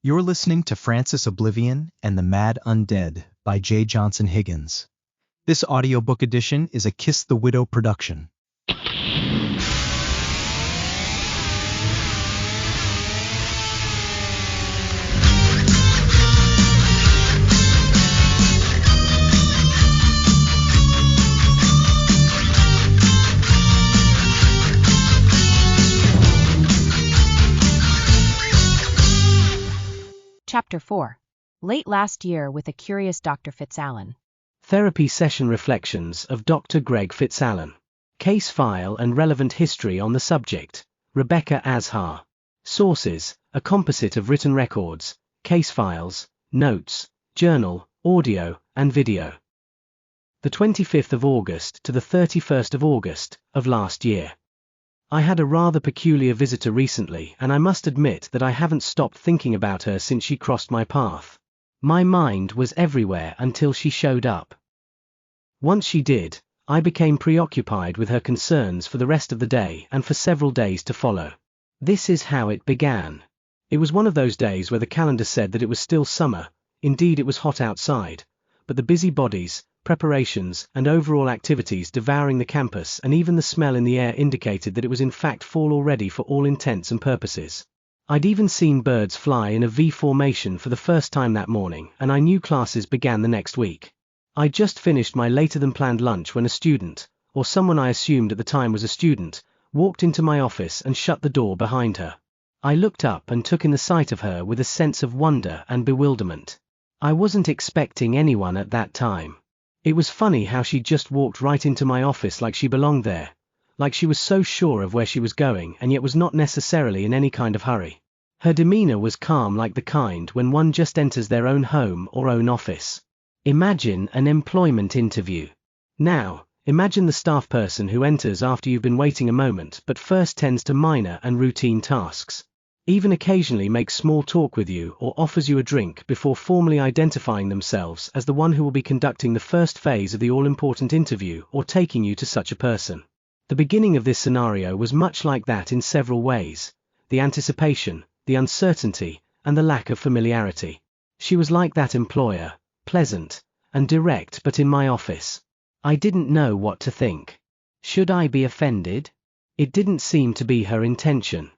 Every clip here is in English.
You're listening to Francis Oblivion and the Mad Undead by J. Johnson Higgins. This audiobook edition is a Kiss the Widow production. Chapter 4. Late last year with a curious Dr. Fitzallen. Therapy Session Reflections of Dr. Greg Fitzallen. Case file and relevant history on the subject. Rebecca Azhar. Sources: a composite of written records, case files, notes, journal, audio, and video. The 25th of August to the 31st of August of last year. I had a rather peculiar visitor recently, and I must admit that I haven't stopped thinking about her since she crossed my path. My mind was everywhere until she showed up. Once she did, I became preoccupied with her concerns for the rest of the day and for several days to follow. This is how it began. It was one of those days where the calendar said that it was still summer. Indeed, it was hot outside, but the busybodies, preparations, and overall activities devouring the campus and even the smell in the air indicated that it was in fact fall already for all intents and purposes. I'd even seen birds fly in a V formation for the first time that morning, and I knew classes began the next week. I'd just finished my later-than-planned lunch when a student, or someone I assumed at the time was a student, walked into my office and shut the door behind her. I looked up and took in the sight of her with a sense of wonder and bewilderment. I wasn't expecting anyone at that time. It was funny how she just walked right into my office like she belonged there, like she was so sure of where she was going and yet was not necessarily in any kind of hurry. Her demeanor was calm, like the kind when one just enters their own home or own office. Imagine an employment interview. Now, imagine the staff person who enters after you've been waiting a moment but first tends to minor and routine tasks. Even occasionally makes small talk with you or offers you a drink before formally identifying themselves as the one who will be conducting the first phase of the all-important interview or taking you to such a person. The beginning of this scenario was much like that in several ways: the anticipation, the uncertainty, and the lack of familiarity. She was like that employer, pleasant and direct, but in my office, I didn't know what to think. Should I be offended? It didn't seem to be her intention.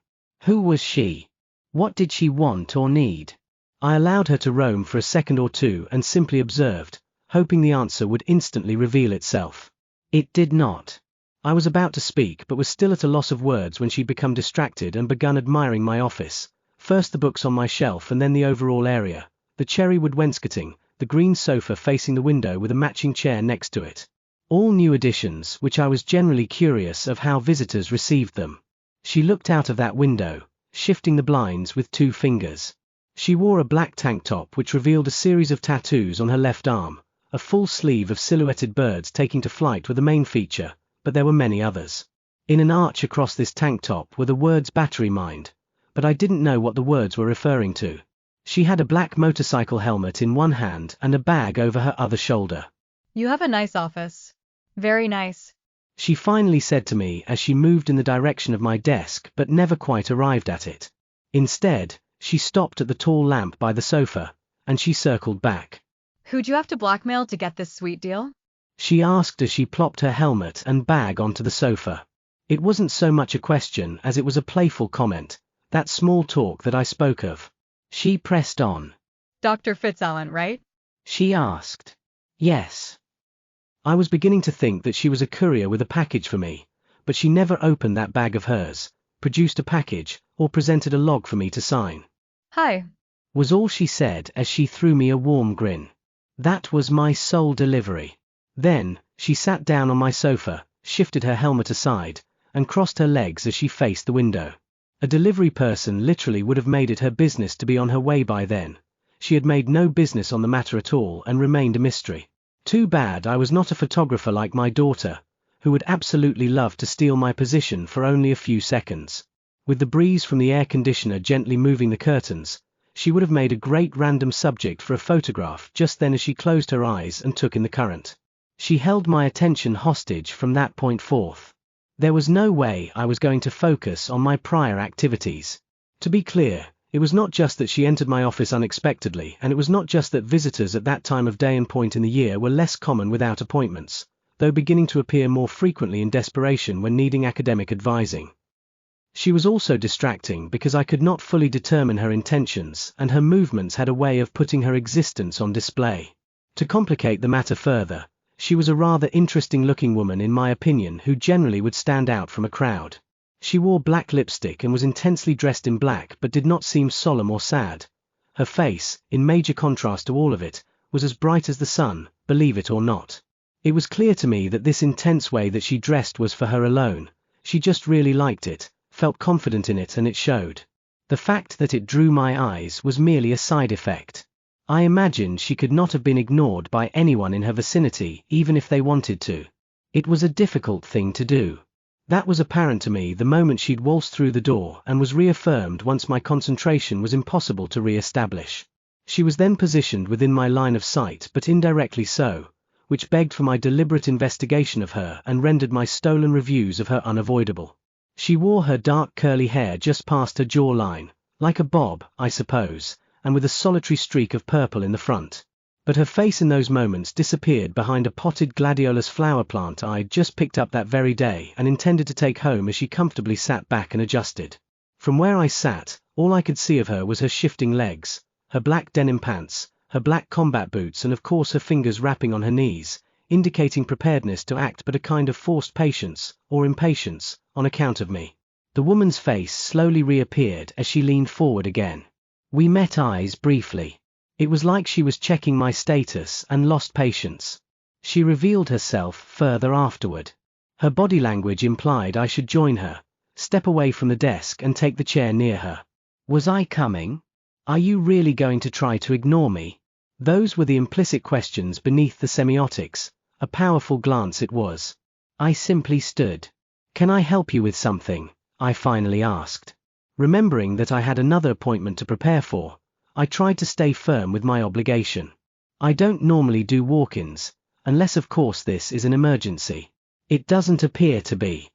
Who was she? What did she want or need? I allowed her to roam for a second or two and simply observed, hoping the answer would instantly reveal itself. It did not. I was about to speak but was still at a loss of words when she'd become distracted and begun admiring my office, first the books on my shelf and then the overall area, the cherry wood wainscoting, the green sofa facing the window with a matching chair next to it. All new additions, which I was generally curious of how visitors received them. She looked out of that window, shifting the blinds with 2 fingers. She wore a black tank top which revealed a series of tattoos on her left arm. A full sleeve of silhouetted birds taking to flight were the main feature, but there were many others. In an arch across this tank top were the words "battery mined," but I didn't know what the words were referring to. She had a black motorcycle helmet in one hand and a bag over her other shoulder. "You have a nice office. Very nice," she finally said to me as she moved in the direction of my desk but never quite arrived at it. Instead, she stopped at the tall lamp by the sofa, and she circled back. "Who'd you have to blackmail to get this sweet deal?" she asked as she plopped her helmet and bag onto the sofa. It wasn't so much a question as it was a playful comment, that small talk that I spoke of. She pressed on. "Dr. Fitzallen, right?" she asked. Yes. I was beginning to think that she was a courier with a package for me, but she never opened that bag of hers, produced a package, or presented a log for me to sign. "Hi," was all she said as she threw me a warm grin. That was my sole delivery. Then, she sat down on my sofa, shifted her helmet aside, and crossed her legs as she faced the window. A delivery person literally would have made it her business to be on her way by then. She had made no business on the matter at all and remained a mystery. Too bad I was not a photographer like my daughter, who would absolutely love to steal my position for only a few seconds. With the breeze from the air conditioner gently moving the curtains, she would have made a great random subject for a photograph just then as she closed her eyes and took in the current. She held my attention hostage from that point forth. There was no way I was going to focus on my prior activities. To be clear, It was not just that she entered my office unexpectedly, and it was not just that visitors at that time of day and point in the year were less common without appointments, though beginning to appear more frequently in desperation when needing academic advising. She was also distracting because I could not fully determine her intentions, and her movements had a way of putting her existence on display. To complicate the matter further, she was a rather interesting-looking woman in my opinion who generally would stand out from a crowd. She wore black lipstick and was intensely dressed in black but did not seem solemn or sad. Her face, in major contrast to all of it, was as bright as the sun, believe it or not. It was clear to me that this intense way that she dressed was for her alone. She just really liked it, felt confident in it, and it showed. The fact that it drew my eyes was merely a side effect. I imagined she could not have been ignored by anyone in her vicinity even if they wanted to. It was a difficult thing to do. That was apparent to me the moment she'd waltzed through the door and was reaffirmed once my concentration was impossible to re-establish. She was then positioned within my line of sight but indirectly so, which begged for my deliberate investigation of her and rendered my stolen reviews of her unavoidable. She wore her dark curly hair just past her jawline, like a bob, I suppose, and with a solitary streak of purple in the front. But her face in those moments disappeared behind a potted gladiolus flower plant I'd just picked up that very day and intended to take home as she comfortably sat back and adjusted. From where I sat, all I could see of her was her shifting legs, her black denim pants, her black combat boots, and of course her fingers rapping on her knees, indicating preparedness to act but a kind of forced patience, or impatience, on account of me. The woman's face slowly reappeared as she leaned forward again. We met eyes briefly. It was like she was checking my status and lost patience. She revealed herself further afterward. Her body language implied I should join her, step away from the desk and take the chair near her. Was I coming? Are you really going to try to ignore me? Those were the implicit questions beneath the semiotics. A powerful glance it was. I simply stood. Can I help you with something? I finally asked. Remembering that I had another appointment to prepare for, I tried to stay firm with my obligation. I don't normally do walk-ins, unless of course this is an emergency. It doesn't appear to be.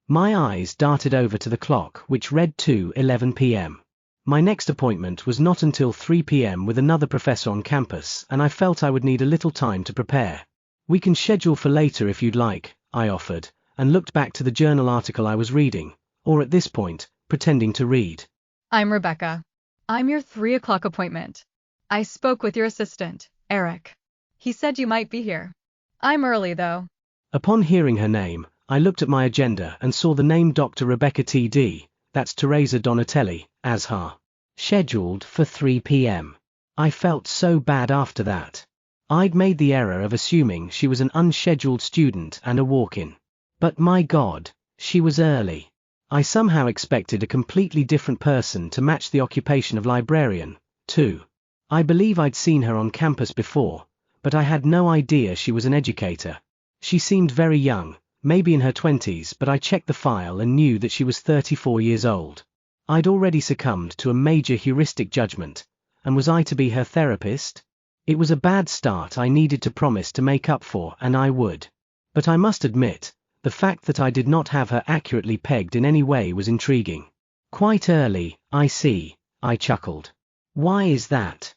My eyes darted over to the clock, which read 2:11 p.m. My next appointment was not until 3 p.m. with another professor on campus, and I felt I would need a little time to prepare. We can schedule for later if you'd like, I offered, and looked back to the journal article I was reading, or at this point, pretending to read. I'm Rebecca. I'm your 3 o'clock appointment. I spoke with your assistant, Eric. He said you might be here. I'm early though. Upon hearing her name, I looked at my agenda and saw the name Dr. Rebecca T.D., that's Teresa Donatelli, Azhar. Scheduled for 3 p.m. I felt so bad after that. I'd made the error of assuming she was an unscheduled student and a walk-in. But my God, she was early. I somehow expected a completely different person to match the occupation of librarian, too. I believe I'd seen her on campus before, but I had no idea she was an educator. She seemed very young, maybe in her 20s, but I checked the file and knew that she was 34 years old. I'd already succumbed to a major heuristic judgment, and was I to be her therapist? It was a bad start I needed to promise to make up for, and I would. But I must admit, the fact that I did not have her accurately pegged in any way was intriguing. Quite early, I see, I chuckled. Why is that?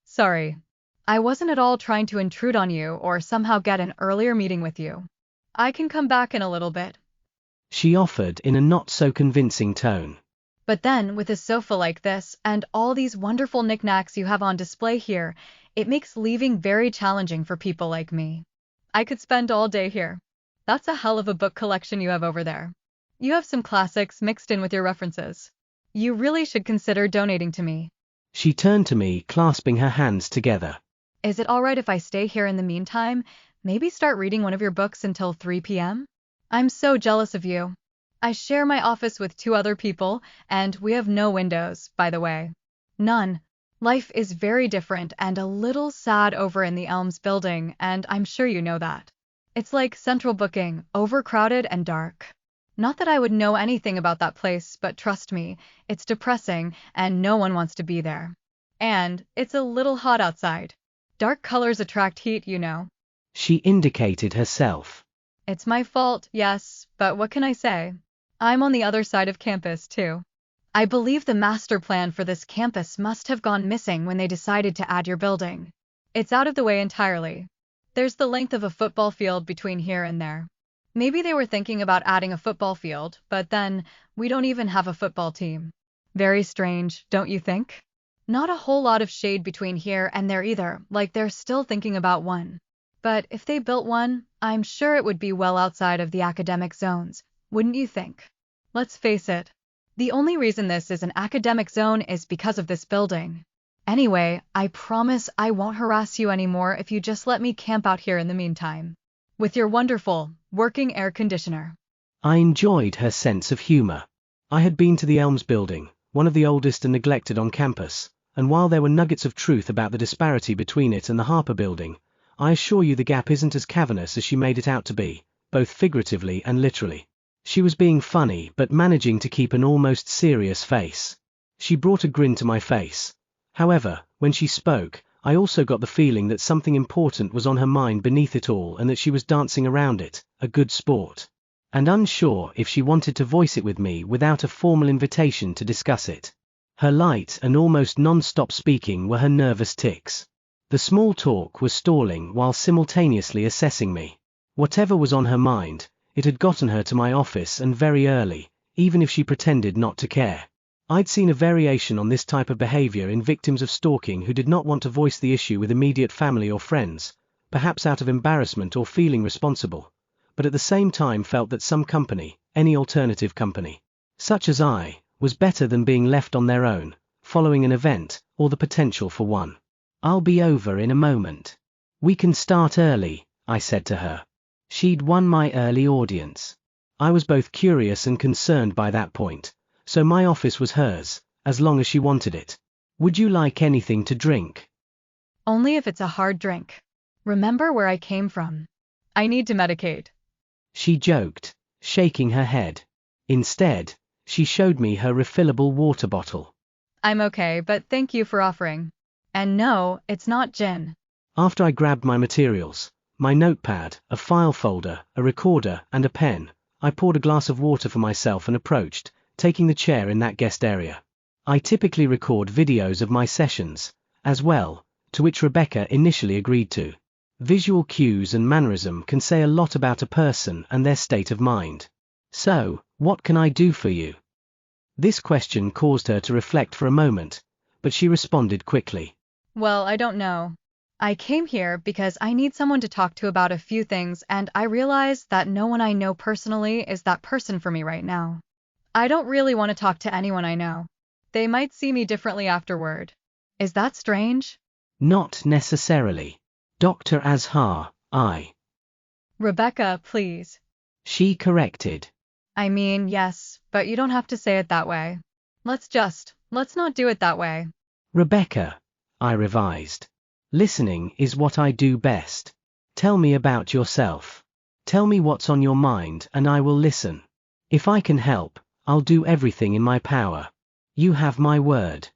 Sorry. I wasn't at all trying to intrude on you or somehow get an earlier meeting with you. I can come back in a little bit. She offered in a not so convincing tone. But then, with a sofa like this and all these wonderful knickknacks you have on display here, it makes leaving very challenging for people like me. I could spend all day here. That's a hell of a book collection you have over there. You have some classics mixed in with your references. You really should consider donating to me. She turned to me, clasping her hands together. Is it all right if I stay here in the meantime? Maybe start reading one of your books until 3 p.m.? I'm so jealous of you. I share my office with 2 other people, and we have no windows, by the way. None. Life is very different and a little sad over in the Elms building, and I'm sure you know that. It's like central booking, overcrowded and dark. Not that I would know anything about that place, but trust me, it's depressing and no one wants to be there. And it's a little hot outside. Dark colors attract heat, you know. She indicated herself. It's my fault, yes, but what can I say? I'm on the other side of campus, too. I believe the master plan for this campus must have gone missing when they decided to add your building. It's out of the way entirely. There's the length of a football field between here and there. Maybe they were thinking about adding a football field, but then we don't even have a football team. Very strange, don't you think? Not a whole lot of shade between here and there either, like they're still thinking about one. But if they built one, I'm sure it would be well outside of the academic zones, wouldn't you think? Let's face it. The only reason this is an academic zone is because of this building. Anyway, I promise I won't harass you anymore if you just let me camp out here in the meantime. With your wonderful, working air conditioner. I enjoyed her sense of humor. I had been to the Elms building, one of the oldest and neglected on campus, and while there were nuggets of truth about the disparity between it and the Harper building, I assure you the gap isn't as cavernous as she made it out to be, both figuratively and literally. She was being funny but managing to keep an almost serious face. She brought a grin to my face. However, when she spoke, I also got the feeling that something important was on her mind beneath it all and that she was dancing around it, a good sport. And unsure if she wanted to voice it with me without a formal invitation to discuss it. Her light and almost non-stop speaking were her nervous tics. The small talk was stalling while simultaneously assessing me. Whatever was on her mind, it had gotten her to my office and very early, even if she pretended not to care. I'd seen a variation on this type of behavior in victims of stalking who did not want to voice the issue with immediate family or friends, perhaps out of embarrassment or feeling responsible, but at the same time felt that some company, any alternative company, such as I, was better than being left on their own, following an event, or the potential for one. I'll be over in a moment. We can start early, I said to her. She'd won my early audience. I was both curious and concerned by that point, so my office was hers, as long as she wanted it. Would you like anything to drink? Only if it's a hard drink. Remember where I came from. I need to medicate. She joked, shaking her head. Instead, she showed me her refillable water bottle. I'm okay, but thank you for offering. And no, it's not gin. After I grabbed my materials, my notepad, a file folder, a recorder, and a pen, I poured a glass of water for myself and approached, taking the chair in that guest area. I typically record videos of my sessions, as well, to which Rebecca initially agreed to. Visual cues and mannerism can say a lot about a person and their state of mind. So, what can I do for you? This question caused her to reflect for a moment, but she responded quickly. Well, I don't know. I came here because I need someone to talk to about a few things, and I realize that no one I know personally is that person for me right now. I don't really want to talk to anyone I know. They might see me differently afterward. Is that strange? Not necessarily. Dr. Azhar, Rebecca, please. She corrected. I mean, yes, but you don't have to say it that way. Let's not do it that way. Rebecca, I revised. Listening is what I do best. Tell me about yourself. Tell me what's on your mind and I will listen. If I can help, I'll do everything in my power. You have my word.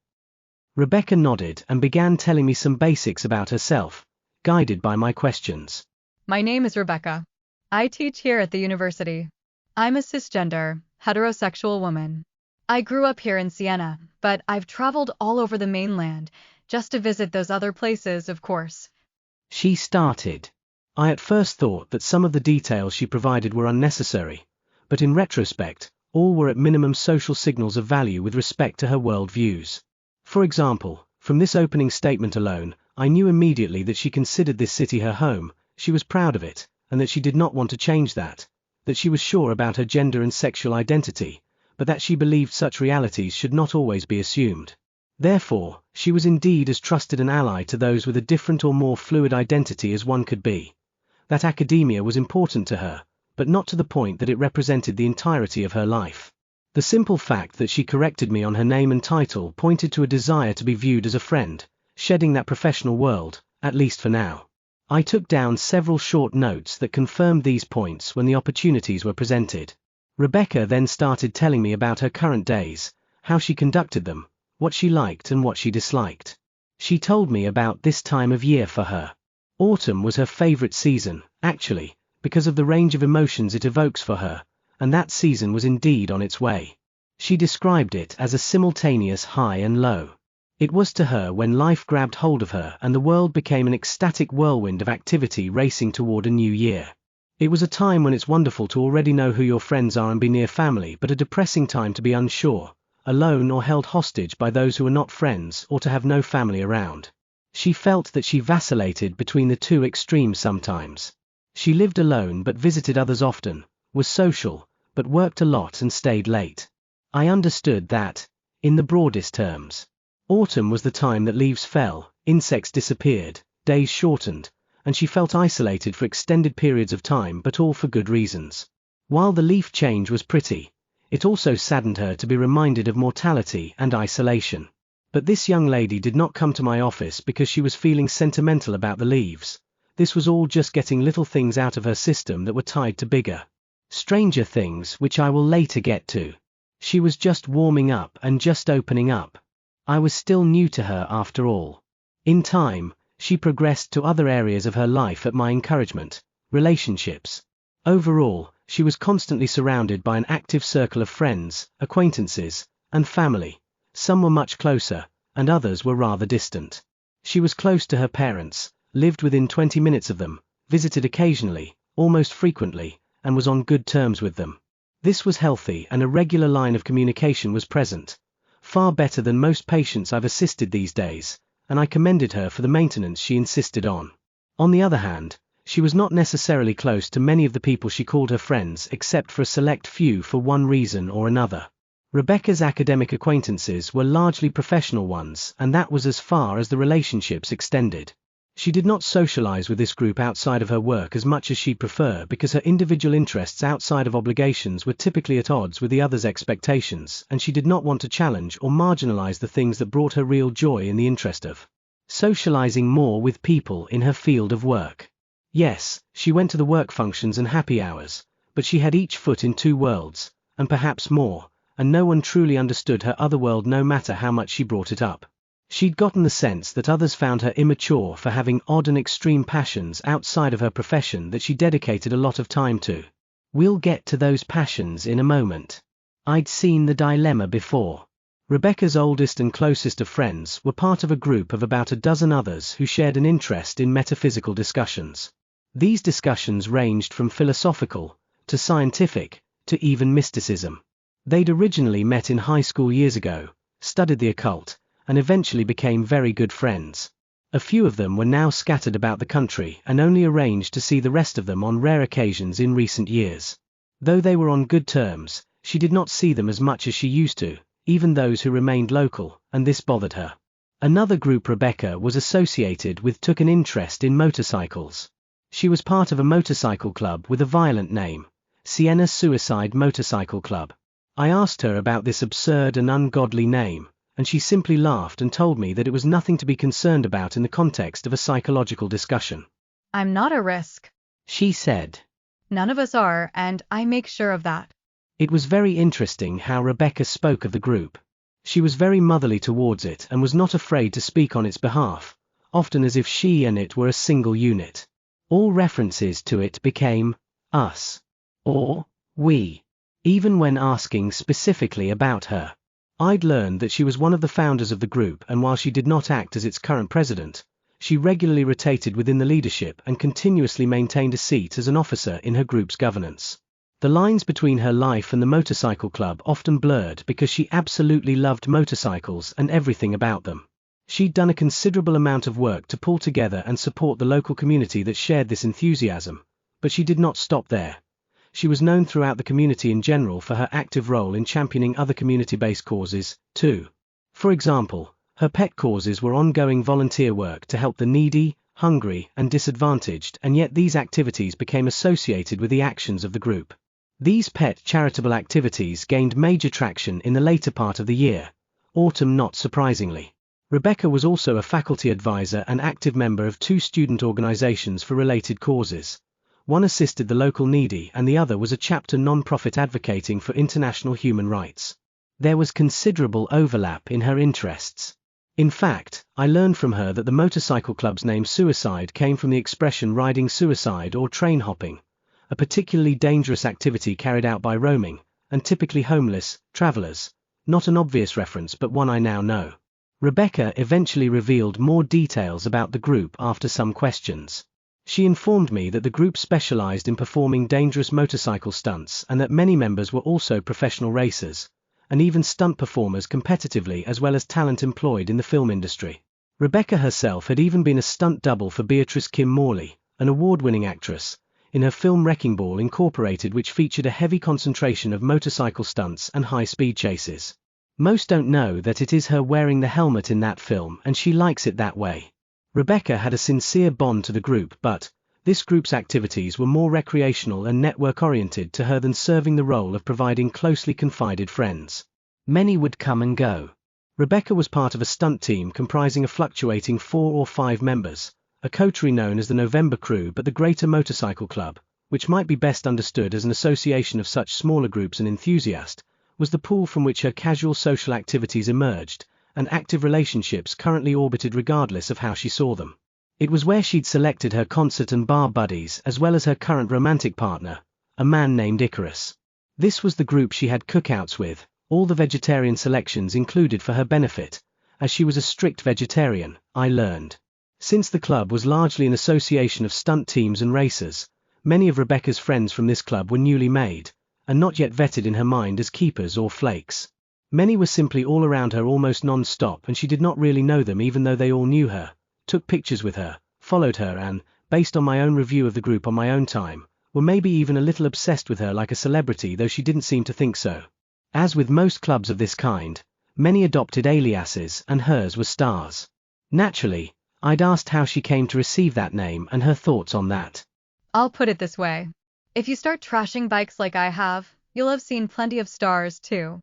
Rebecca nodded and began telling me some basics about herself, guided by my questions. My name is Rebecca. I teach here at the university. I'm a cisgender, heterosexual woman. I grew up here in Siena, but I've traveled all over the mainland, just to visit those other places, of course. She started. I at first thought that some of the details she provided were unnecessary, but in retrospect, all were at minimum social signals of value with respect to her world views. For example, from this opening statement alone, I knew immediately that she considered this city her home, she was proud of it, and that she did not want to change that she was sure about her gender and sexual identity, but that she believed such realities should not always be assumed. Therefore, she was indeed as trusted an ally to those with a different or more fluid identity as one could be. That academia was important to her, but not to the point that it represented the entirety of her life. The simple fact that she corrected me on her name and title pointed to a desire to be viewed as a friend, shedding that professional world, at least for now. I took down several short notes that confirmed these points when the opportunities were presented. Rebecca then started telling me about her current days, how she conducted them, what she liked and what she disliked. She told me about this time of year for her. Autumn was her favorite season, actually, because of the range of emotions it evokes for her, and that season was indeed on its way. She described it as a simultaneous high and low. It was to her when life grabbed hold of her and the world became an ecstatic whirlwind of activity racing toward a new year. It was a time when it's wonderful to already know who your friends are and be near family, but a depressing time to be unsure, alone or held hostage by those who are not friends, or to have no family around. She felt that she vacillated between the two extremes sometimes. She lived alone but visited others often, was social, but worked a lot and stayed late. I understood that, in the broadest terms. Autumn was the time that leaves fell, insects disappeared, days shortened, and she felt isolated for extended periods of time, but all for good reasons. While the leaf change was pretty, it also saddened her to be reminded of mortality and isolation. But this young lady did not come to my office because she was feeling sentimental about the leaves. This was all just getting little things out of her system that were tied to bigger, stranger things, which I will later get to. She was just warming up and just opening up. I was still new to her after all. In time, she progressed to other areas of her life at my encouragement, relationships. Overall, she was constantly surrounded by an active circle of friends, acquaintances, and family. Some were much closer, and others were rather distant. She was close to her parents, lived within 20 minutes of them, visited occasionally, almost frequently, and was on good terms with them. This was healthy, and a regular line of communication was present. Far better than most patients I've assisted these days, and I commended her for the maintenance she insisted on. On the other hand, she was not necessarily close to many of the people she called her friends, except for a select few for one reason or another. Rebecca's academic acquaintances were largely professional ones, and that was as far as the relationships extended. She did not socialize with this group outside of her work as much as she'd prefer, because her individual interests outside of obligations were typically at odds with the others' expectations, and she did not want to challenge or marginalize the things that brought her real joy in the interest of socializing more with people in her field of work. Yes, she went to the work functions and happy hours, but she had each foot in two worlds, and perhaps more, and no one truly understood her other world no matter how much she brought it up. She'd gotten the sense that others found her immature for having odd and extreme passions outside of her profession that she dedicated a lot of time to. We'll get to those passions in a moment. I'd seen the dilemma before. Rebecca's oldest and closest of friends were part of a group of about a dozen others who shared an interest in metaphysical discussions. These discussions ranged from philosophical, to scientific, to even mysticism. They'd originally met in high school years ago, studied the occult, and eventually became very good friends. A few of them were now scattered about the country and only arranged to see the rest of them on rare occasions in recent years. Though they were on good terms, she did not see them as much as she used to, even those who remained local, and this bothered her. Another group Rebecca was associated with took an interest in motorcycles. She was part of a motorcycle club with a violent name, Sienna Suicide Motorcycle Club. I asked her about this absurd and ungodly name, and she simply laughed and told me that it was nothing to be concerned about in the context of a psychological discussion. I'm not a risk. She said. None of us are, and I make sure of that. It was very interesting how Rebecca spoke of the group. She was very motherly towards it and was not afraid to speak on its behalf, often as if she and it were a single unit. All references to it became us or we, even when asking specifically about her. I'd learned that she was one of the founders of the group, and while she did not act as its current president, she regularly rotated within the leadership and continuously maintained a seat as an officer in her group's governance. The lines between her life and the motorcycle club often blurred because she absolutely loved motorcycles and everything about them. She'd done a considerable amount of work to pull together and support the local community that shared this enthusiasm, but she did not stop there. She was known throughout the community in general for her active role in championing other community-based causes, too. For example, her pet causes were ongoing volunteer work to help the needy, hungry, and disadvantaged, and yet these activities became associated with the actions of the group. These pet charitable activities gained major traction in the later part of the year, autumn not surprisingly. Rebecca was also a faculty advisor and active member of two student organizations for related causes. One assisted the local needy and the other was a chapter non-profit advocating for international human rights. There was considerable overlap in her interests. In fact, I learned from her that the motorcycle club's name Suicide came from the expression riding suicide or train hopping, a particularly dangerous activity carried out by roaming, and typically homeless, travelers, not an obvious reference but one I now know. Rebecca eventually revealed more details about the group after some questions. She informed me that the group specialized in performing dangerous motorcycle stunts and that many members were also professional racers, and even stunt performers competitively as well as talent employed in the film industry. Rebecca herself had even been a stunt double for Beatrice Kim Morley, an award-winning actress, in her film Wrecking Ball Incorporated, which featured a heavy concentration of motorcycle stunts and high-speed chases. Most don't know that it is her wearing the helmet in that film, and she likes it that way. Rebecca had a sincere bond to the group, but this group's activities were more recreational and network-oriented to her than serving the role of providing closely confided friends. Many would come and go. Rebecca was part of a stunt team comprising a fluctuating 4 or 5 members, a coterie known as the November Crew, but the Greater Motorcycle Club, which might be best understood as an association of such smaller groups and enthusiasts, was the pool from which her casual social activities emerged, and active relationships currently orbited regardless of how she saw them. It was where she'd selected her concert and bar buddies as well as her current romantic partner, a man named Icarus. This was the group she had cookouts with, all the vegetarian selections included for her benefit, as she was a strict vegetarian, I learned. Since the club was largely an association of stunt teams and racers, many of Rebecca's friends from this club were newly made, and not yet vetted in her mind as keepers or flakes. Many were simply all around her almost non-stop, and she did not really know them even though they all knew her, took pictures with her, followed her and, based on my own review of the group on my own time, were maybe even a little obsessed with her like a celebrity, though she didn't seem to think so. As with most clubs of this kind, many adopted aliases and hers was Stars. Naturally, I'd asked how she came to receive that name and her thoughts on that. I'll put it this way. If you start trashing bikes like I have, you'll have seen plenty of stars too.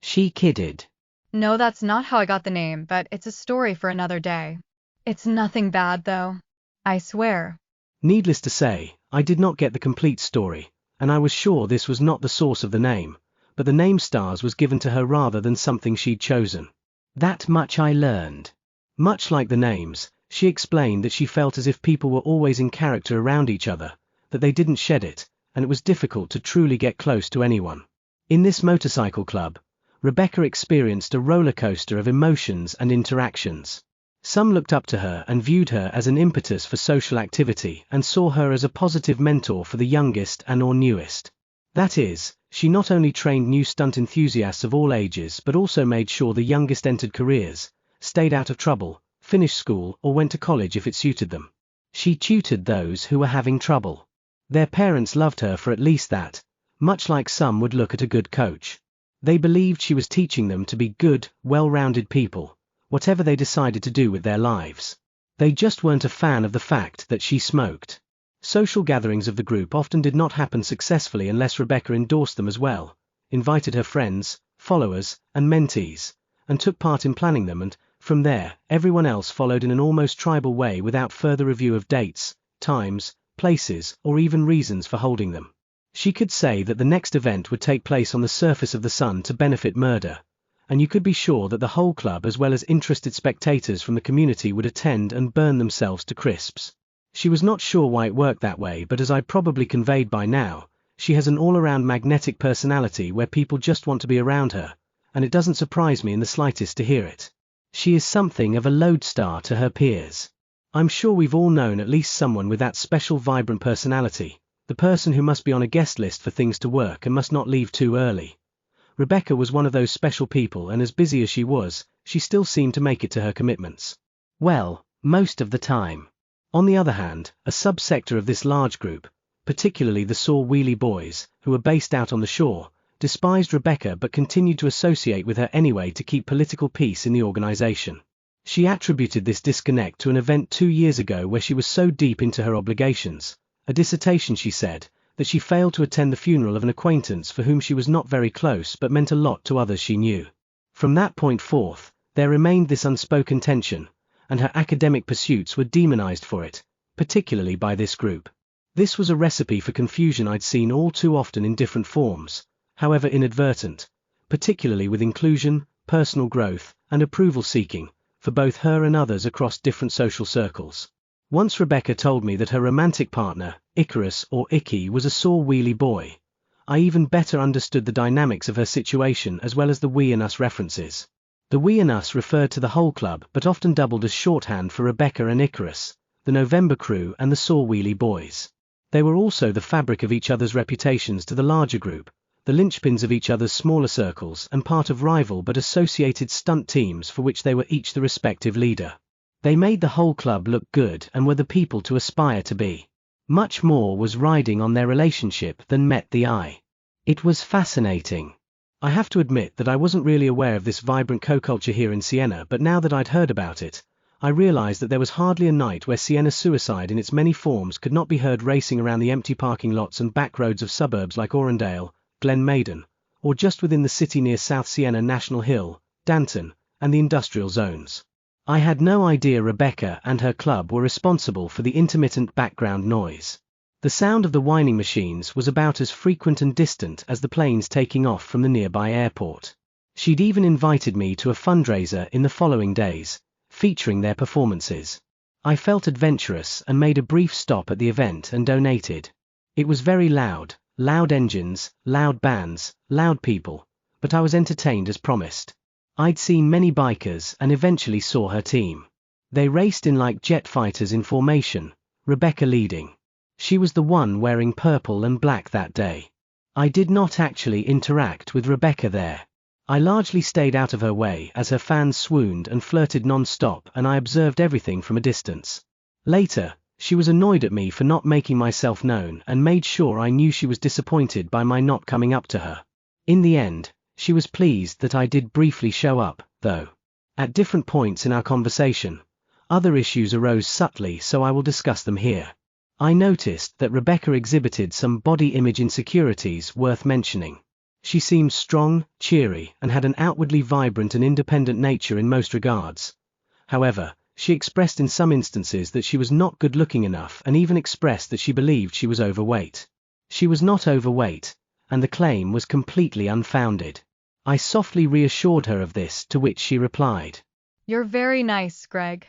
She kidded. No, that's not how I got the name, but it's a story for another day. It's nothing bad though. I swear. Needless to say, I did not get the complete story, and I was sure this was not the source of the name, but the name Stars was given to her rather than something she'd chosen. That much I learned. Much like the names, she explained that she felt as if people were always in character around each other, that they didn't shed it, and it was difficult to truly get close to anyone. In this motorcycle club, Rebecca experienced a roller coaster of emotions and interactions. Some looked up to her and viewed her as an impetus for social activity and saw her as a positive mentor for the youngest and/or newest. That is, she not only trained new stunt enthusiasts of all ages but also made sure the youngest entered careers, stayed out of trouble, finished school or went to college if it suited them. She tutored those who were having trouble. Their parents loved her for at least that, much like some would look at a good coach. They believed she was teaching them to be good, well-rounded people, whatever they decided to do with their lives. They just weren't a fan of the fact that she smoked. Social gatherings of the group often did not happen successfully unless Rebecca endorsed them as well, invited her friends, followers, and mentees, and took part in planning them, and, from there, everyone else followed in an almost tribal way without further review of dates, times, places, or even reasons for holding them. She could say that the next event would take place on the surface of the sun to benefit murder, and you could be sure that the whole club as well as interested spectators from the community would attend and burn themselves to crisps. She was not sure why it worked that way, but as I probably conveyed by now, she has an all-around magnetic personality where people just want to be around her, and it doesn't surprise me in the slightest to hear it. She is something of a lodestar to her peers. I'm sure we've all known at least someone with that special vibrant personality, the person who must be on a guest list for things to work and must not leave too early. Rebecca was one of those special people, and as busy as she was, she still seemed to make it to her commitments. Well, most of the time. On the other hand, a subsector of this large group, particularly the sore wheelie boys, who were based out on the shore, despised Rebecca but continued to associate with her anyway to keep political peace in the organization. She attributed this disconnect to an event 2 years ago where she was so deep into her obligations, a dissertation she said, that she failed to attend the funeral of an acquaintance for whom she was not very close but meant a lot to others she knew. From that point forth, there remained this unspoken tension, and her academic pursuits were demonized for it, particularly by this group. This was a recipe for confusion I'd seen all too often in different forms, however inadvertent, particularly with inclusion, personal growth, and approval seeking, for both her and others across different social circles. Once Rebecca told me that her romantic partner, Icarus or Icky, was a sore wheelie boy. I even better understood the dynamics of her situation as well as the we and us references. The we and us referred to the whole club but often doubled as shorthand for Rebecca and Icarus, the November crew and the Saw Wheelie boys. They were also the fabric of each other's reputations to the larger group, the linchpins of each other's smaller circles and part of rival but associated stunt teams for which they were each the respective leader. They made the whole club look good and were the people to aspire to be. Much more was riding on their relationship than met the eye. It was fascinating. I have to admit that I wasn't really aware of this vibrant co-culture here in Siena, but now that I'd heard about it, I realized that there was hardly a night where Siena suicide in its many forms could not be heard racing around the empty parking lots and back roads of suburbs like Orendale, Glen Maiden, or just within the city near South Siena National Hill, Danton, and the industrial zones. I had no idea Rebecca and her club were responsible for the intermittent background noise. The sound of the whining machines was about as frequent and distant as the planes taking off from the nearby airport. She'd even invited me to a fundraiser in the following days, featuring their performances. I felt adventurous and made a brief stop at the event and donated. It was very loud, loud engines, loud bands, loud people, but I was entertained as promised. I'd seen many bikers and eventually saw her team. They raced in like jet fighters in formation, Rebecca leading. She was the one wearing purple and black that day. I did not actually interact with Rebecca there. I largely stayed out of her way as her fans swooned and flirted non-stop and I observed everything from a distance. Later, she was annoyed at me for not making myself known and made sure I knew she was disappointed by my not coming up to her. In the end, she was pleased that I did briefly show up, though. At different points in our conversation, other issues arose subtly, so I will discuss them here. I noticed that Rebecca exhibited some body image insecurities worth mentioning. She seemed strong, cheery, and had an outwardly vibrant and independent nature in most regards. However, she expressed in some instances that she was not good-looking enough and even expressed that she believed she was overweight. She was not overweight, and the claim was completely unfounded. I softly reassured her of this, to which she replied, "You're very nice, Greg."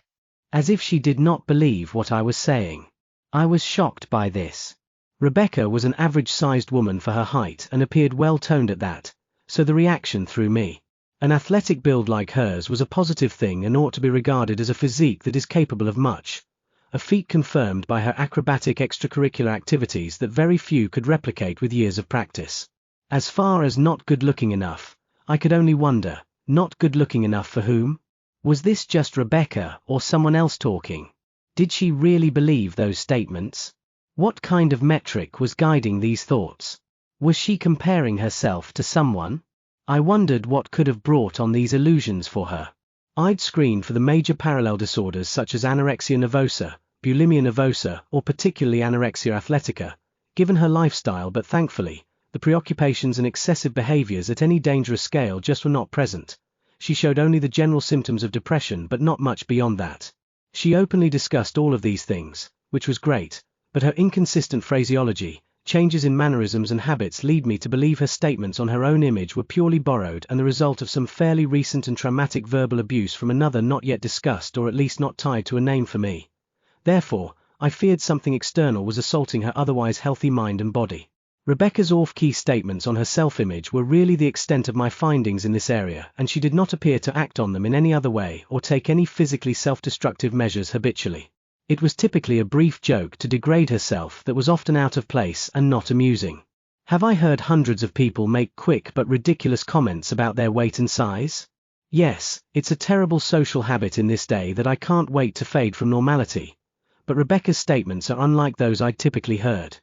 as if she did not believe what I was saying. I was shocked by this. Rebecca was an average-sized woman for her height and appeared well-toned at that, so the reaction threw me. An athletic build like hers was a positive thing and ought to be regarded as a physique that is capable of much, a feat confirmed by her acrobatic extracurricular activities that very few could replicate with years of practice. As far as not good-looking enough, I could only wonder, not good-looking enough for whom? Was this just Rebecca or someone else talking? Did she really believe those statements? What kind of metric was guiding these thoughts? Was she comparing herself to someone? I wondered what could have brought on these illusions for her. I'd screened for the major parallel disorders such as anorexia nervosa, bulimia nervosa, or particularly anorexia athletica, given her lifestyle, but thankfully, the preoccupations and excessive behaviors at any dangerous scale just were not present. She showed only the general symptoms of depression but not much beyond that. She openly discussed all of these things, which was great, but her inconsistent phraseology, changes in mannerisms and habits lead me to believe her statements on her own image were purely borrowed and the result of some fairly recent and traumatic verbal abuse from another not yet discussed or at least not tied to a name for me. Therefore, I feared something external was assaulting her otherwise healthy mind and body. Rebecca's off-key statements on her self-image were really the extent of my findings in this area, and she did not appear to act on them in any other way or take any physically self-destructive measures habitually. It was typically a brief joke to degrade herself that was often out of place and not amusing. Have I heard hundreds of people make quick but ridiculous comments about their weight and size? Yes, it's a terrible social habit in this day that I can't wait to fade from normality. But Rebecca's statements are unlike those I'd typically heard.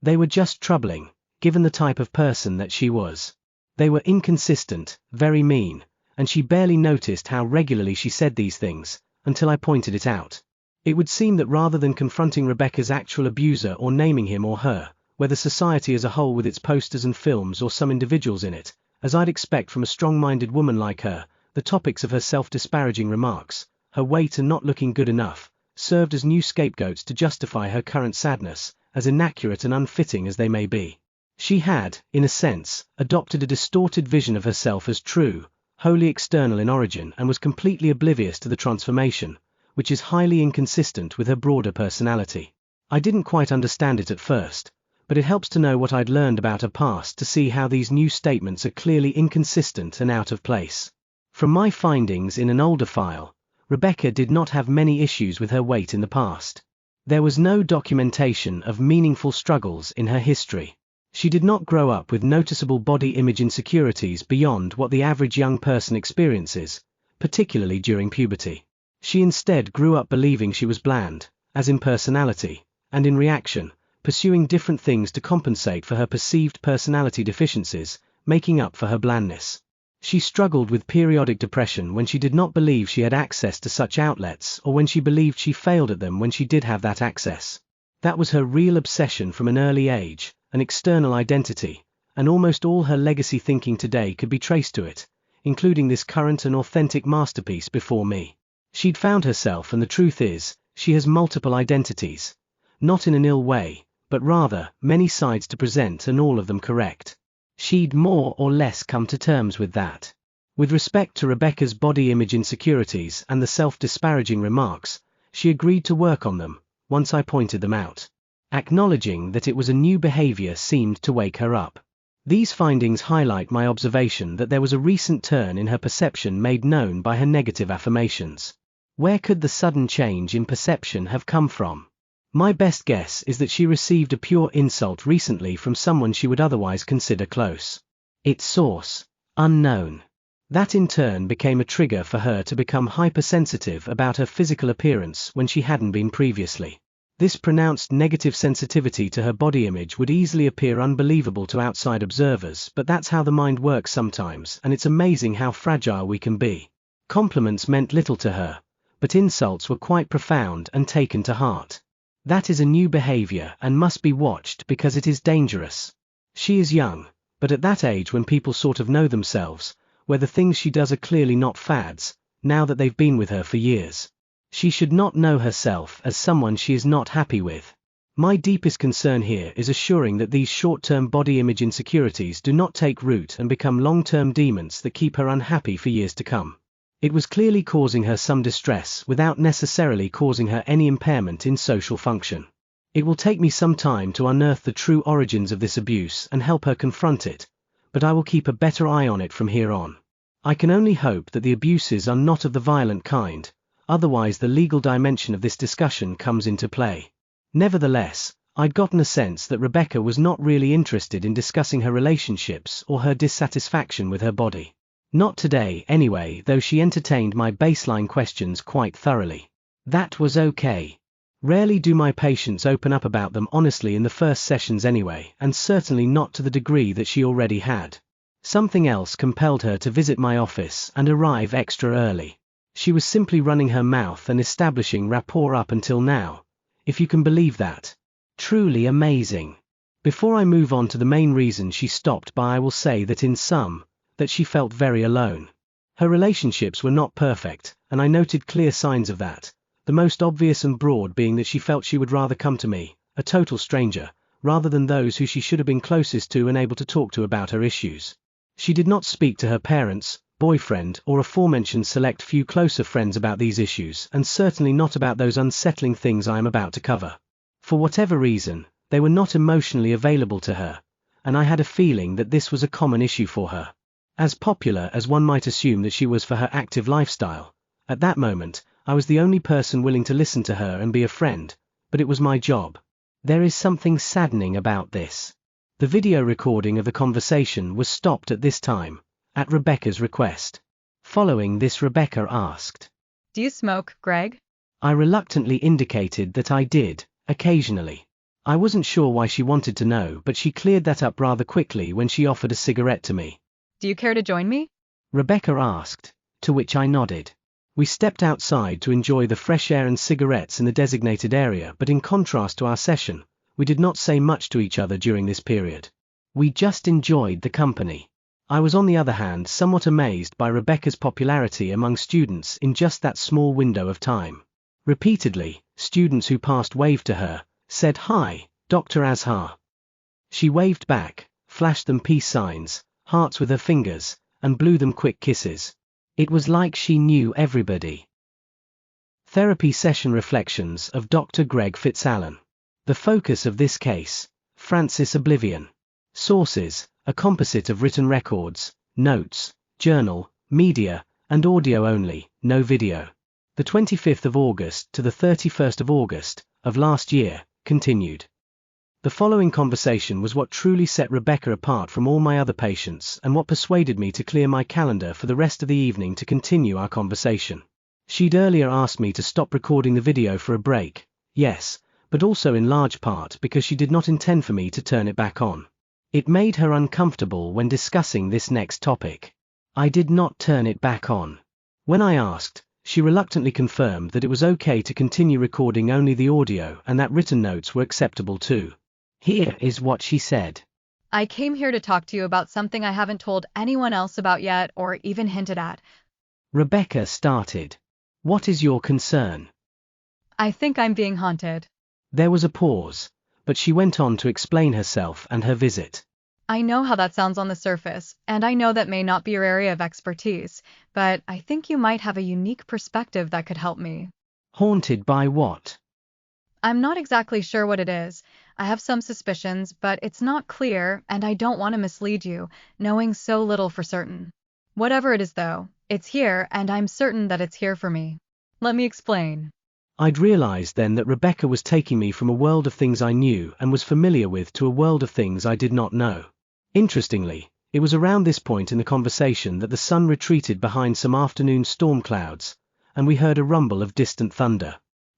They were just troubling, given the type of person that she was. They were inconsistent, very mean, and she barely noticed how regularly she said these things, until I pointed it out. It would seem that rather than confronting Rebecca's actual abuser or naming him or her, whether society as a whole with its posters and films or some individuals in it, as I'd expect from a strong-minded woman like her, the topics of her self-disparaging remarks, her weight and not looking good enough, served as new scapegoats to justify her current sadness, as inaccurate and unfitting as they may be. She had, in a sense, adopted a distorted vision of herself as true, wholly external in origin, and was completely oblivious to the transformation, which is highly inconsistent with her broader personality. I didn't quite understand it at first, but it helps to know what I'd learned about her past to see how these new statements are clearly inconsistent and out of place. From my findings in an older file, Rebecca did not have many issues with her weight in the past. There was no documentation of meaningful struggles in her history. She did not grow up with noticeable body image insecurities beyond what the average young person experiences, particularly during puberty. She instead grew up believing she was bland, as in personality, and in reaction, pursuing different things to compensate for her perceived personality deficiencies, making up for her blandness. She struggled with periodic depression when she did not believe she had access to such outlets or when she believed she failed at them when she did have that access. That was her real obsession from an early age, an external identity, and almost all her legacy thinking today could be traced to it, including this current and authentic masterpiece before me. She'd found herself, and the truth is, she has multiple identities, not in an ill way, but rather, many sides to present and all of them correct. She'd more or less come to terms with that. With respect to Rebecca's body image insecurities and the self-disparaging remarks, she agreed to work on them, once I pointed them out. Acknowledging that it was a new behavior seemed to wake her up. These findings highlight my observation that there was a recent turn in her perception made known by her negative affirmations. Where could the sudden change in perception have come from? My best guess is that she received a pure insult recently from someone she would otherwise consider close. Its source, unknown. That in turn became a trigger for her to become hypersensitive about her physical appearance when she hadn't been previously. This pronounced negative sensitivity to her body image would easily appear unbelievable to outside observers, but that's how the mind works sometimes, and it's amazing how fragile we can be. Compliments meant little to her, but insults were quite profound and taken to heart. That is a new behavior and must be watched because it is dangerous. She is young, but at that age when people sort of know themselves, where the things she does are clearly not fads, now that they've been with her for years. She should not know herself as someone she is not happy with. My deepest concern here is assuring that these short-term body image insecurities do not take root and become long-term demons that keep her unhappy for years to come. It was clearly causing her some distress without necessarily causing her any impairment in social function. It will take me some time to unearth the true origins of this abuse and help her confront it, but I will keep a better eye on it from here on. I can only hope that the abuses are not of the violent kind, otherwise the legal dimension of this discussion comes into play. Nevertheless, I'd gotten a sense that Rebecca was not really interested in discussing her relationships or her dissatisfaction with her body. Not today anyway, though she entertained my baseline questions quite thoroughly. That was okay. Rarely do my patients open up about them honestly in the first sessions anyway, and certainly not to the degree that she already had. Something else compelled her to visit my office and arrive extra early. She was simply running her mouth and establishing rapport up until now, if you can believe that. Truly amazing. Before I move on to the main reason she stopped by, I will say that in sum, that she felt very alone. Her relationships were not perfect, and I noted clear signs of that, the most obvious and broad being that she felt she would rather come to me, a total stranger, rather than those who she should have been closest to and able to talk to about her issues. She did not speak to her parents, boyfriend, or aforementioned select few closer friends about these issues, and certainly not about those unsettling things I am about to cover. For whatever reason, they were not emotionally available to her, and I had a feeling that this was a common issue for her. As popular as one might assume that she was for her active lifestyle, at that moment, I was the only person willing to listen to her and be a friend, but it was my job. There is something saddening about this. The video recording of the conversation was stopped at this time, at Rebecca's request. Following this, Rebecca asked, Do you smoke, Greg? I reluctantly indicated that I did, occasionally. I wasn't sure why she wanted to know, but she cleared that up rather quickly when she offered a cigarette to me. Do you care to join me? Rebecca asked, to which I nodded. We stepped outside to enjoy the fresh air and cigarettes in the designated area, but in contrast to our session, we did not say much to each other during this period. We just enjoyed the company. I was on the other hand somewhat amazed by Rebecca's popularity among students in just that small window of time. Repeatedly, students who passed waved to her, said, "Hi, Dr. Azhar." She waved back, flashed them peace signs, hearts with her fingers, and blew them quick kisses. It was like she knew everybody. Therapy Session Reflections of Dr. Greg Fitzallen. The focus of this case, Francis Oblivion. Sources: a composite of written records, notes, journal, media, and audio only, no video. The 25th of August to the 31st of August of last year, continued. The following conversation was what truly set Rebecca apart from all my other patients and what persuaded me to clear my calendar for the rest of the evening to continue our conversation. She'd earlier asked me to stop recording the video for a break, yes, but also in large part because she did not intend for me to turn it back on. It made her uncomfortable when discussing this next topic. I did not turn it back on. When I asked, she reluctantly confirmed that it was okay to continue recording only the audio and that written notes were acceptable too. Here is what she said. I came here to talk to you about something I haven't told anyone else about yet or even hinted at. Rebecca started. What is your concern? I think I'm being haunted. There was a pause, but she went on to explain herself and her visit. I know how that sounds on the surface, and I know that may not be your area of expertise, but I think you might have a unique perspective that could help me. Haunted by what? I'm not exactly sure what it is. I have some suspicions, but it's not clear, and I don't want to mislead you, knowing so little for certain. Whatever it is though, it's here, and I'm certain that it's here for me. Let me explain. I'd realized then that Rebecca was taking me from a world of things I knew and was familiar with to a world of things I did not know. Interestingly, it was around this point in the conversation that the sun retreated behind some afternoon storm clouds, and we heard a rumble of distant thunder.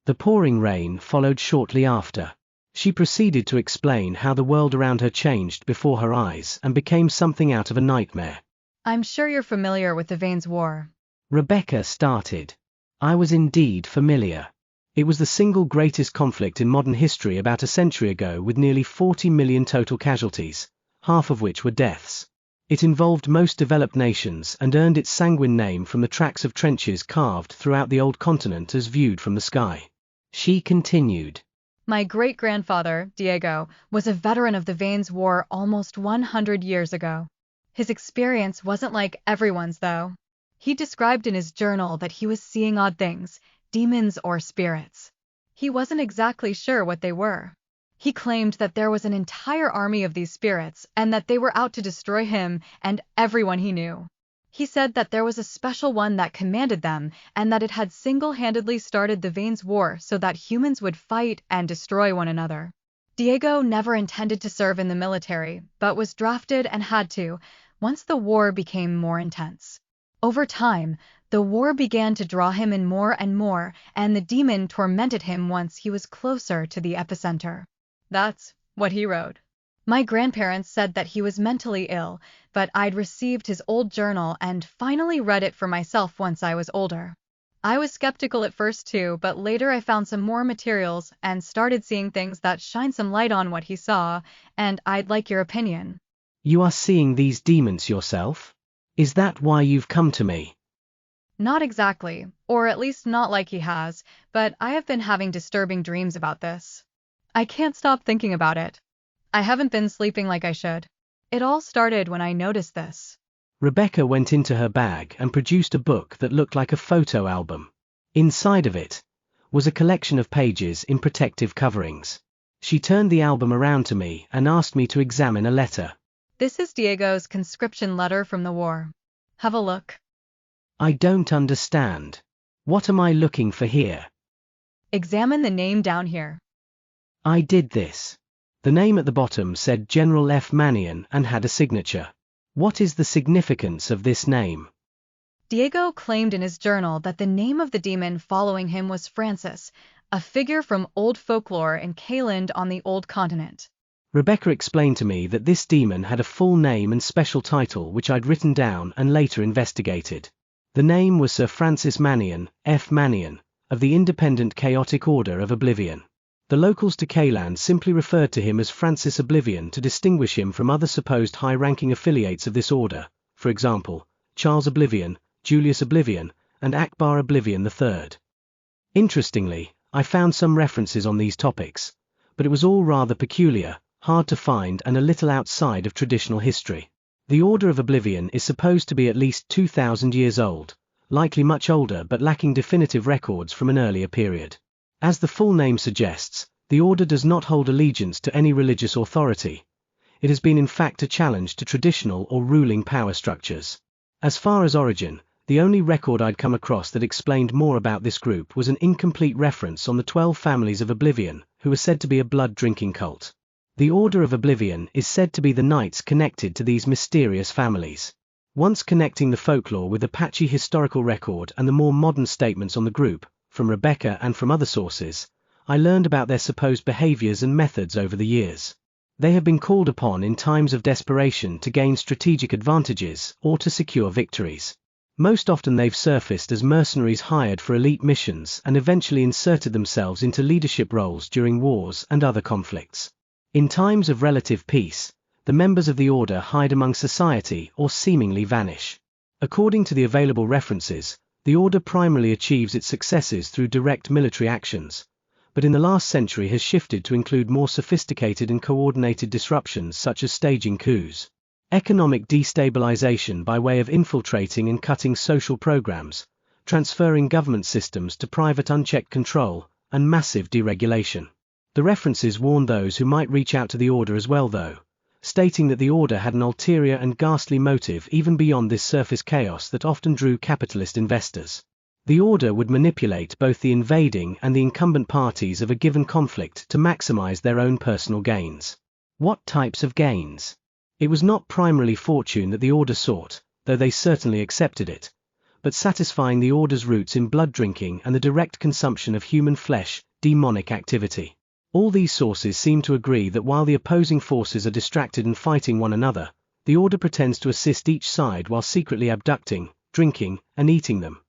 The pouring rain followed shortly after. She proceeded to explain how the world around her changed before her eyes and became something out of a nightmare. I'm sure you're familiar with the Vanes War. Rebecca started. I was indeed familiar. It was the single greatest conflict in modern history about a century ago with nearly 40 million total casualties, half of which were deaths. It involved most developed nations and earned its sanguine name from the tracks of trenches carved throughout the old continent as viewed from the sky. She continued. My great-grandfather, Diego, was a veteran of the Vanes War almost 100 years ago. His experience wasn't like everyone's though. He described in his journal that he was seeing odd things, demons or spirits. He wasn't exactly sure what they were. He claimed that there was an entire army of these spirits and that they were out to destroy him and everyone he knew. He said that there was a special one that commanded them and that it had single-handedly started the Vanes War so that humans would fight and destroy one another. Diego never intended to serve in the military, but was drafted and had to, once the war became more intense. Over time, the war began to draw him in more and more, and the demon tormented him once he was closer to the epicenter. That's what he wrote. My grandparents said that he was mentally ill, but I'd received his old journal and finally read it for myself once I was older. I was skeptical at first too, but later I found some more materials and started seeing things that shine some light on what he saw, and I'd like your opinion. You are seeing these demons yourself? Is that why you've come to me? Not exactly, or at least not like he has, but I have been having disturbing dreams about this. I can't stop thinking about it. I haven't been sleeping like I should. It all started when I noticed this. Rebecca went into her bag and produced a book that looked like a photo album. Inside of it was a collection of pages in protective coverings. She turned the album around to me and asked me to examine a letter. This is Diego's conscription letter from the war. Have a look. I don't understand. What am I looking for here? Examine the name down here. I did this. The name at the bottom said General F. Mannion and had a signature. What is the significance of this name? Diego claimed in his journal that the name of the demon following him was Francis, a figure from old folklore in Caland on the old continent. Rebecca explained to me that this demon had a full name and special title which I'd written down and later investigated. The name was Sir Francis Mannion, F. Mannion, of the Independent Chaotic Order of Oblivion. The locals to Caland simply referred to him as Francis Oblivion to distinguish him from other supposed high-ranking affiliates of this order, for example, Charles Oblivion, Julius Oblivion, and Akbar Oblivion III. Interestingly, I found some references on these topics, but it was all rather peculiar, hard to find and a little outside of traditional history. The Order of Oblivion is supposed to be at least 2,000 years old, likely much older but lacking definitive records from an earlier period. As the full name suggests, The order does not hold allegiance to any religious authority. It has been in fact a challenge to traditional or ruling power structures. As far as origin, the only record I'd come across that explained more about this group was an incomplete reference on the 12 families of Oblivion, who are said to be a blood-drinking cult. The Order of Oblivion is said to be the knights connected to these mysterious families. Once connecting the folklore with the patchy historical record and the more modern statements on the group, from Rebecca and from other sources, I learned about their supposed behaviors and methods over the years. They have been called upon in times of desperation to gain strategic advantages or to secure victories. Most often they've surfaced as mercenaries hired for elite missions and eventually inserted themselves into leadership roles during wars and other conflicts. In times of relative peace, the members of the order hide among society or seemingly vanish. According to the available references, the order primarily achieves its successes through direct military actions, but in the last century has shifted to include more sophisticated and coordinated disruptions such as staging coups, economic destabilization by way of infiltrating and cutting social programs, transferring government systems to private unchecked control, and massive deregulation. The references warn those who might reach out to the order as well though, stating that the order had an ulterior and ghastly motive even beyond this surface chaos that often drew capitalist investors. The order would manipulate both the invading and the incumbent parties of a given conflict to maximize their own personal gains. What types of gains? It was not primarily fortune that the order sought, though they certainly accepted it, but satisfying the order's roots in blood drinking and the direct consumption of human flesh, demonic activity. All these sources seem to agree that while the opposing forces are distracted and fighting one another, the order pretends to assist each side while secretly abducting, drinking, and eating them,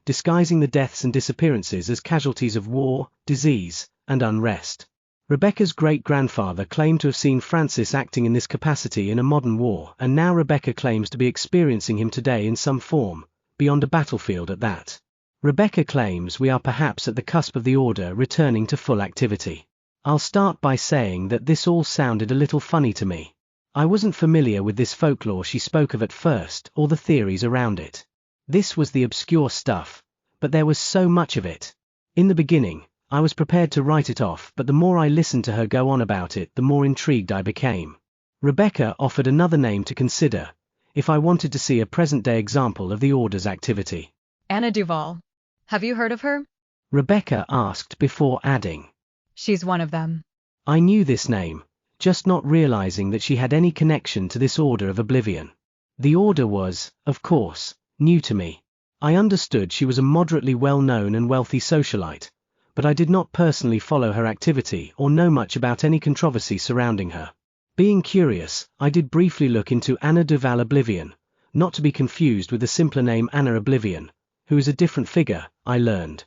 disguising the deaths and disappearances as casualties of war, disease, and unrest. Rebecca's great-grandfather claimed to have seen Francis acting in this capacity in a modern war, and now Rebecca claims to be experiencing him today in some form, beyond a battlefield at that. Rebecca claims we are perhaps at the cusp of the order returning to full activity. I'll start by saying that this all sounded a little funny to me. I wasn't familiar with this folklore she spoke of at first or the theories around it. This was the obscure stuff, but there was so much of it. In the beginning, I was prepared to write it off, but the more I listened to her go on about it, the more intrigued I became. Rebecca offered another name to consider, if I wanted to see a present-day example of the order's activity. Anna Duval. Have you heard of her? Rebecca asked before adding. She's one of them. I knew this name, just not realizing that she had any connection to this Order of Oblivion. The order was, of course, new to me. I understood she was a moderately well-known and wealthy socialite, but I did not personally follow her activity or know much about any controversy surrounding her. Being curious, I did briefly look into Anna Duval Oblivion, not to be confused with the simpler name Anna Oblivion, who is a different figure, I learned.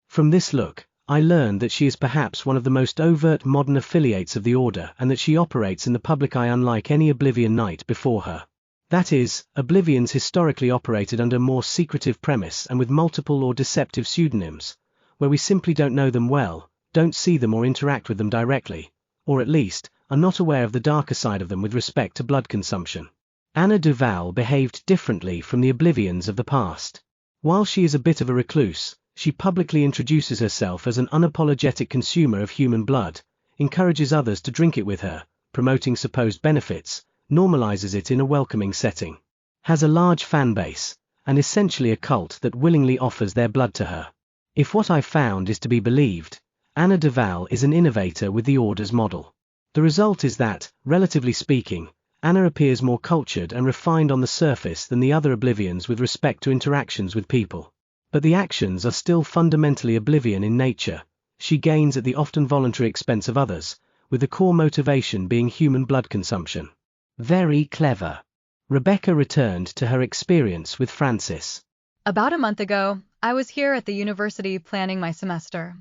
From this look, I learned that she is perhaps one of the most overt modern affiliates of the order and that she operates in the public eye unlike any Oblivion knight before her. That is, Oblivions historically operated under a more secretive premise and with multiple or deceptive pseudonyms, where we simply don't know them well, don't see them or interact with them directly, or at least, are not aware of the darker side of them with respect to blood consumption. Anna Duval behaved differently from the Oblivions of the past. While she is a bit of a recluse, she publicly introduces herself as an unapologetic consumer of human blood, encourages others to drink it with her, promoting supposed benefits, normalizes it in a welcoming setting, has a large fan base, and essentially a cult that willingly offers their blood to her. If what I found is to be believed, Anna Duval is an innovator with the order's model. The result is that, relatively speaking, Anna appears more cultured and refined on the surface than the other Oblivions with respect to interactions with people. But the actions are still fundamentally Oblivion in nature. She gains at the often voluntary expense of others, with the core motivation being human blood consumption. Very clever. Rebecca returned to her experience with Francis. About a month ago, I was here at the university planning my semester.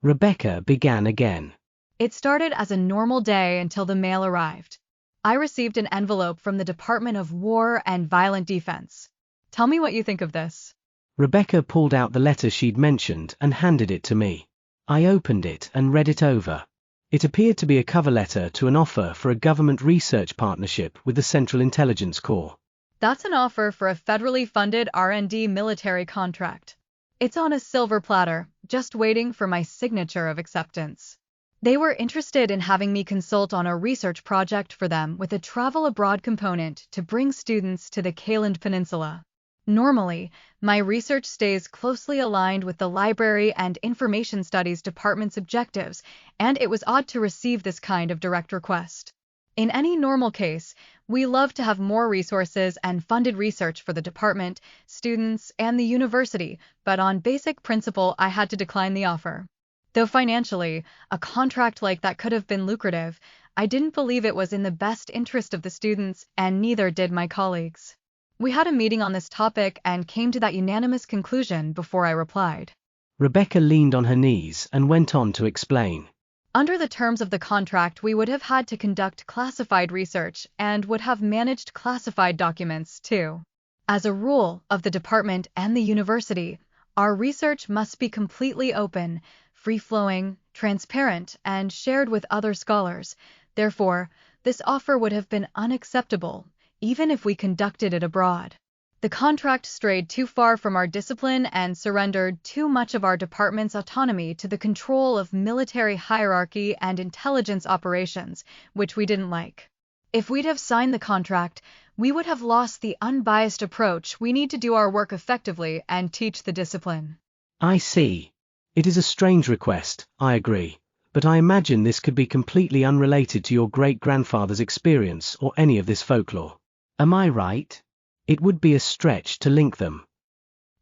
Rebecca began again. It started as a normal day until the mail arrived. I received an envelope from the Department of War and Violent Defense. Tell me what you think of this. Rebecca pulled out the letter she'd mentioned and handed it to me. I opened it and read it over. It appeared to be a cover letter to an offer for a government research partnership with the Central Intelligence Corps. That's an offer for a federally funded R&D military contract. It's on a silver platter, just waiting for my signature of acceptance. They were interested in having me consult on a research project for them with a travel abroad component to bring students to the Kayland Peninsula. Normally, my research stays closely aligned with the Library and Information Studies Department's objectives, and it was odd to receive this kind of direct request. In any normal case, we love to have more resources and funded research for the department, students, and the university, but on basic principle I had to decline the offer. Though financially, a contract like that could have been lucrative, I didn't believe it was in the best interest of the students, and neither did my colleagues. We had a meeting on this topic and came to that unanimous conclusion before I replied. Rebecca leaned on her knees and went on to explain. Under the terms of the contract, we would have had to conduct classified research and would have managed classified documents, too. As a rule of the department and the university, our research must be completely open, free-flowing, transparent, and shared with other scholars. Therefore, this offer would have been unacceptable, even if we conducted it abroad. The contract strayed too far from our discipline and surrendered too much of our department's autonomy to the control of military hierarchy and intelligence operations, which we didn't like. If we'd have signed the contract, we would have lost the unbiased approach we need to do our work effectively and teach the discipline. I see. It is a strange request, I agree, but I imagine this could be completely unrelated to your great-grandfather's experience or any of this folklore. Am I right? It would be a stretch to link them.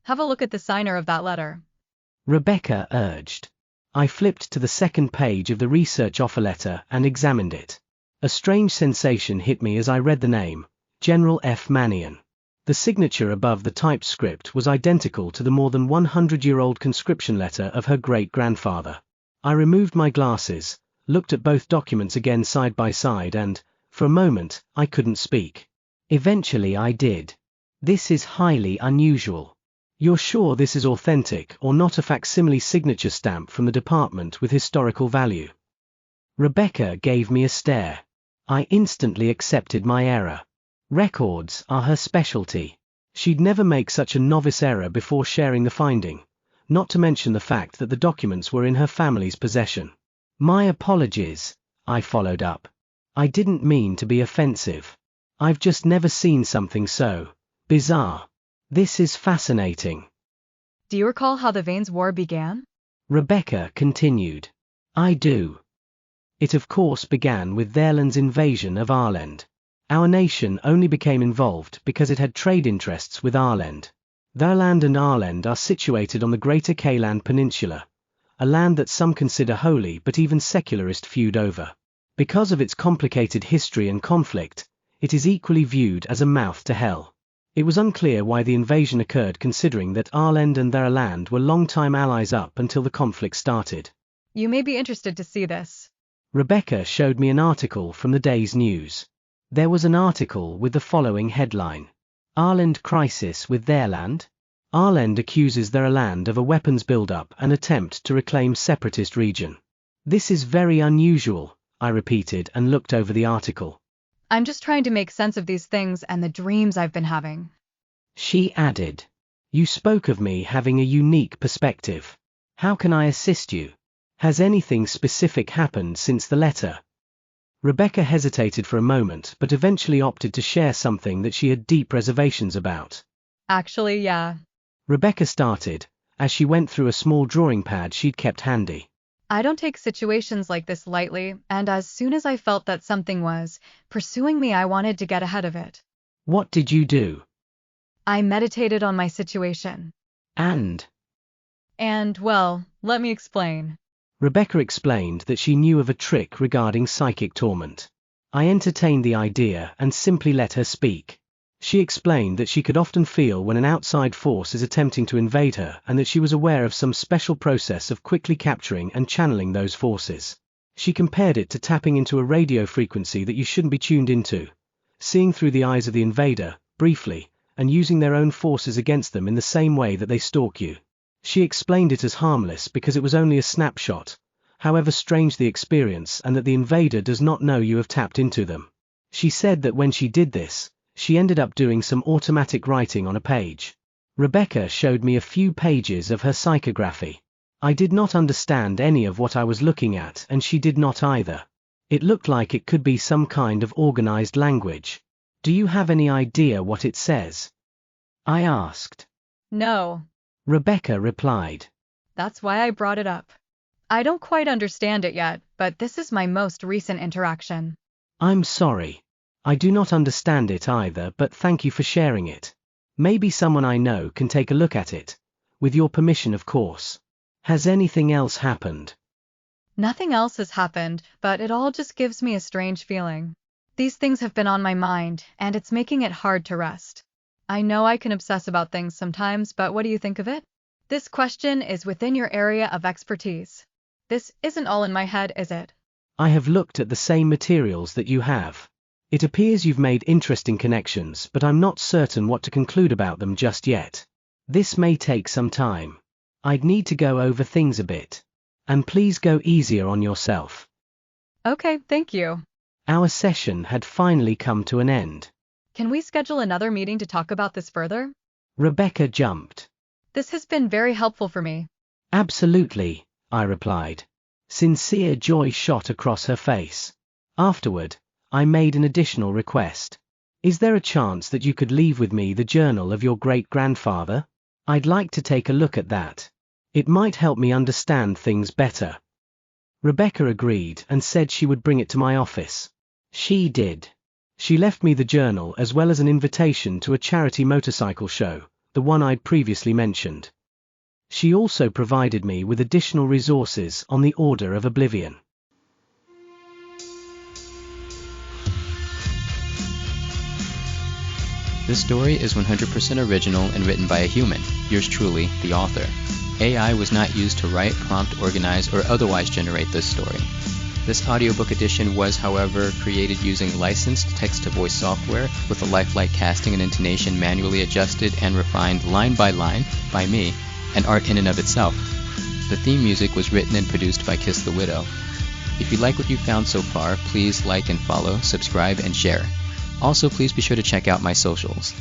Have a look at the signer of that letter, Rebecca urged. I flipped to the second page of the research offer letter and examined it. A strange sensation hit me as I read the name, General F. Mannion. The signature above the typescript was identical to the more than 100-year-old conscription letter of her great-grandfather. I removed my glasses, looked at both documents again side by side and, for a moment, I couldn't speak. Eventually I did. This is highly unusual. You're sure this is authentic or not a facsimile signature stamp from the department with historical value? Rebecca gave me a stare. I instantly accepted my error. Records are her specialty. She'd never make such a novice error before sharing the finding, not to mention the fact that the documents were in her family's possession. My apologies, I followed up. I didn't mean to be offensive. I've just never seen something so bizarre. This is fascinating. Do you recall how the Vanes War began? Rebecca continued. I do. It of course began with Thailand's invasion of Ireland. Our nation only became involved because it had trade interests with Ireland. Thailand and Ireland are situated on the Greater Kayland Peninsula, a land that some consider holy but even secularists feud over. Because of its complicated history and conflict, it is equally viewed as a mouth to hell. It was unclear why the invasion occurred considering that Ireland and Thailand were long-time allies up until the conflict started. You may be interested to see this. Rebecca showed me an article from the day's news. There was an article with the following headline. Ireland crisis with Thailand? Ireland accuses Thailand of a weapons build-up and attempt to reclaim separatist region. This is very unusual, I repeated and looked over the article. I'm just trying to make sense of these things and the dreams I've been having. She added. You spoke of me having a unique perspective. How can I assist you? Has anything specific happened since the letter? Rebecca hesitated for a moment but eventually opted to share something that she had deep reservations about. Actually, yeah. Rebecca started, as she went through a small drawing pad she'd kept handy. I don't take situations like this lightly, and as soon as I felt that something was pursuing me, I wanted to get ahead of it. What did you do? I meditated on my situation. And, well, let me explain. Rebecca explained that she knew of a trick regarding psychic torment. I entertained the idea and simply let her speak. She explained that she could often feel when an outside force is attempting to invade her and that she was aware of some special process of quickly capturing and channeling those forces. She compared it to tapping into a radio frequency that you shouldn't be tuned into, seeing through the eyes of the invader, briefly, and using their own forces against them in the same way that they stalk you. She explained it as harmless because it was only a snapshot, however strange the experience, and that the invader does not know you have tapped into them. She said that when she did this, she ended up doing some automatic writing on a page. Rebecca showed me a few pages of her psychography. I did not understand any of what I was looking at, and she did not either. It looked like it could be some kind of organized language. Do you have any idea what it says? I asked. No. Rebecca replied. That's why I brought it up. I don't quite understand it yet, but this is my most recent interaction. I'm sorry. I do not understand it either, but thank you for sharing it. Maybe someone I know can take a look at it. With your permission, of course. Has anything else happened? Nothing else has happened, but it all just gives me a strange feeling. These things have been on my mind, and it's making it hard to rest. I know I can obsess about things sometimes, but what do you think of it? This question is within your area of expertise. This isn't all in my head, is it? I have looked at the same materials that you have. It appears you've made interesting connections, but I'm not certain what to conclude about them just yet. This may take some time. I'd need to go over things a bit. And please go easier on yourself. Okay, thank you. Our session had finally come to an end. Can we schedule another meeting to talk about this further? Rebecca jumped. This has been very helpful for me. Absolutely, I replied. Sincere joy shot across her face. Afterward, I made an additional request. Is there a chance that you could leave with me the journal of your great-grandfather? I'd like to take a look at that. It might help me understand things better. Rebecca agreed and said she would bring it to my office. She did. She left me the journal as well as an invitation to a charity motorcycle show, the one I'd previously mentioned. She also provided me with additional resources on the Order of Oblivion. This story is 100% original and written by a human, yours truly, the author. AI was not used to write, prompt, organize, or otherwise generate this story. This audiobook edition was, however, created using licensed text-to-voice software with a lifelike casting and intonation manually adjusted and refined line by line by me, and art in and of itself. The theme music was written and produced by Kiss the Widow. If you like what you've found so far, please like and follow, subscribe, and share. Also, please be sure to check out my socials.